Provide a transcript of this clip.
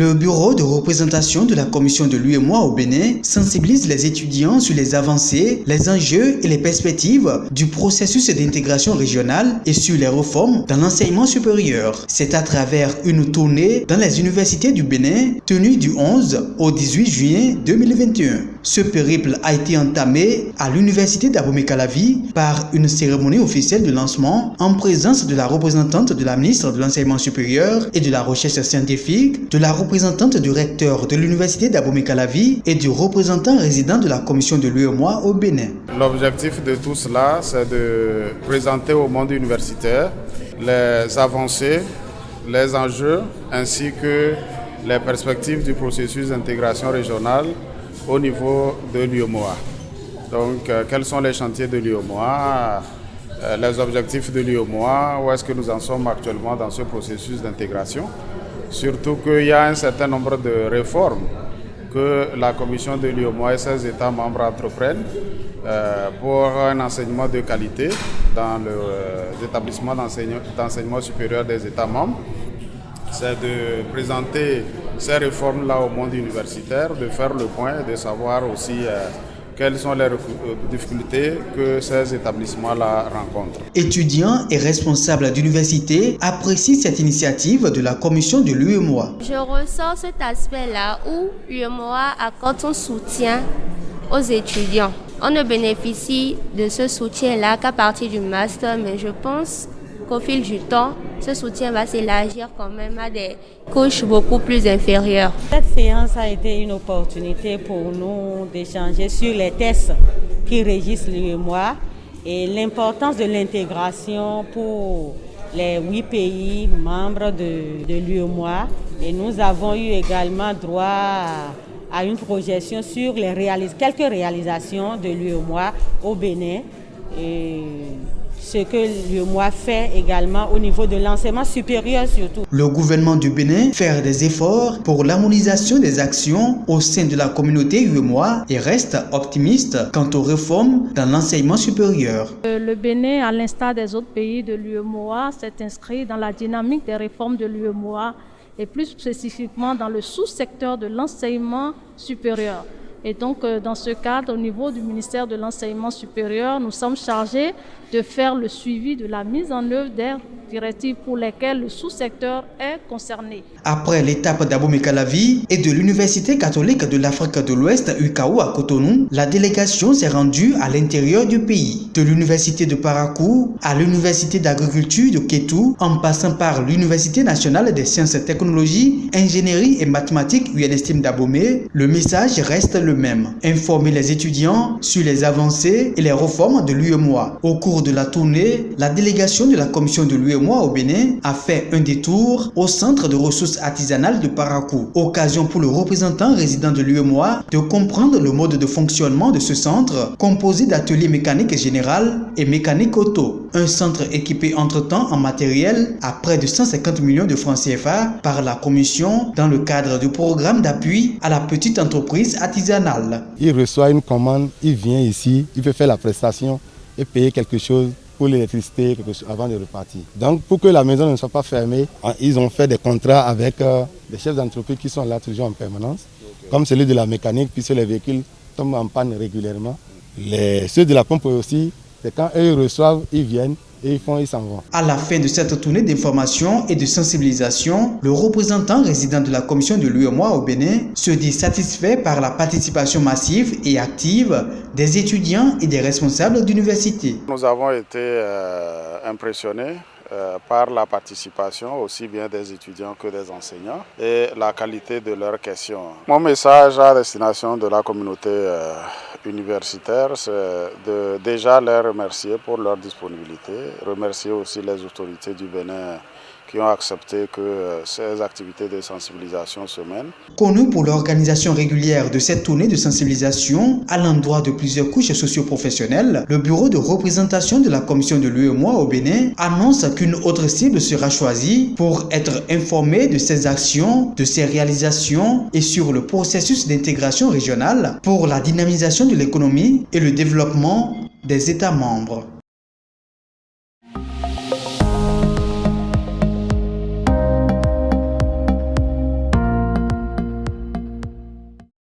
Le bureau de représentation de la commission de l'UEMOA au Bénin sensibilise les étudiants sur les avancées, les enjeux et les perspectives du processus d'intégration régionale et sur les réformes dans l'enseignement supérieur. C'est à travers une tournée dans les universités du Bénin tenue du 11 au 18 juin 2021. Ce périple a été entamé à l'université d'Abomey-Calavi par une cérémonie officielle de lancement en présence de la représentante de la ministre de l'Enseignement supérieur et de la Recherche scientifique, de la représentante du recteur de l'université d'Abomey-Calavi et du représentant résident de la commission de l'UEMOA au Bénin. L'objectif de tout cela, c'est de présenter au monde universitaire les avancées, les enjeux ainsi que les perspectives du processus d'intégration régionale au niveau de l'UEMOA. Donc, quels sont les chantiers de l'UEMOA, les objectifs de l'UEMOA, où est-ce que nous en sommes actuellement dans ce processus d'intégration. Surtout qu'il y a un certain nombre de réformes que la commission de l'UEMOA et ses États membres entreprennent pour un enseignement de qualité dans les établissements d'enseignement supérieur des États membres. C'est de présenter ces réformes-là au monde universitaire, de faire le point, de savoir aussi quelles sont les difficultés que ces établissements-là rencontrent. Étudiants et responsables d'université apprécient cette initiative de la commission de l'UEMOA. Je ressens cet aspect-là où l'UEMOA accorde son soutien aux étudiants. On ne bénéficie de ce soutien-là qu'à partir du master, mais je pense qu'au fil du temps, ce soutien va s'élargir quand même à des couches beaucoup plus inférieures. Cette séance a été une opportunité pour nous d'échanger sur les tests qui régissent l'UEMOA et l'importance de l'intégration pour les 8 pays membres de l'UEMOA. Et nous avons eu également droit à une projection sur quelques réalisations de l'UEMOA au Bénin. Et ce que l'UEMOA fait également au niveau de l'enseignement supérieur surtout. Le gouvernement du Bénin fait des efforts pour l'harmonisation des actions au sein de la communauté UEMOA et reste optimiste quant aux réformes dans l'enseignement supérieur. Le Bénin, à l'instar des autres pays de l'UEMOA, s'est inscrit dans la dynamique des réformes de l'UEMOA et plus spécifiquement dans le sous-secteur de l'enseignement supérieur. Et donc, dans ce cadre, au niveau du ministère de l'Enseignement supérieur, nous sommes chargés de faire le suivi de la mise en œuvre des directives pour lesquelles le sous-secteur est concerné. Après l'étape d'Abomey-Calavi et de l'Université catholique de l'Afrique de l'Ouest, UCAO à Cotonou, la délégation s'est rendue à l'intérieur du pays. De l'Université de Parakou à l'Université d'agriculture de Kétou, en passant par l'Université nationale des sciences et technologies, ingénierie et mathématiques UNSTIM d'Abomey, le message reste le même. Informer les étudiants sur les avancées et les réformes de l'UEMOA. Au cours de la tournée, la délégation de la commission de l'UEMOA au Bénin a fait un détour au centre de ressources artisanales de Parakou. Occasion pour le représentant résident de l'UEMOA de comprendre le mode de fonctionnement de ce centre composé d'ateliers mécaniques générales et mécanique auto. Un centre équipé entre-temps en matériel à près de 150 millions de francs CFA par la commission dans le cadre du programme d'appui à la petite entreprise artisanale. Il reçoit une commande, il vient ici, il peut faire la prestation et payer quelque chose pour l'électricité avant de repartir. Donc pour que la maison ne soit pas fermée, ils ont fait des contrats avec des chefs d'entreprise qui sont là toujours en permanence, comme celui de la mécanique, puisque les véhicules tombent en panne régulièrement. Ceux de la pompe aussi, c'est quand eux reçoivent, ils viennent et ils s'en vont. À la fin de cette tournée d'information et de sensibilisation, le représentant résident de la commission de l'UEMOA au Bénin se dit satisfait par la participation massive et active des étudiants et des responsables d'université. Nous avons été impressionnés par la participation aussi bien des étudiants que des enseignants et la qualité de leurs questions. Mon message à destination de la communauté universitaire, c'est de déjà les remercier pour leur disponibilité, remercier aussi les autorités du Bénin qui ont accepté que ces activités de sensibilisation se mènent. Connu pour l'organisation régulière de cette tournée de sensibilisation à l'endroit de plusieurs couches socio-professionnelles, le bureau de représentation de la commission de l'UEMOA au Bénin annonce qu'une autre cible sera choisie pour être informée de ses actions, de ses réalisations et sur le processus d'intégration régionale pour la dynamisation de l'économie et le développement des États membres.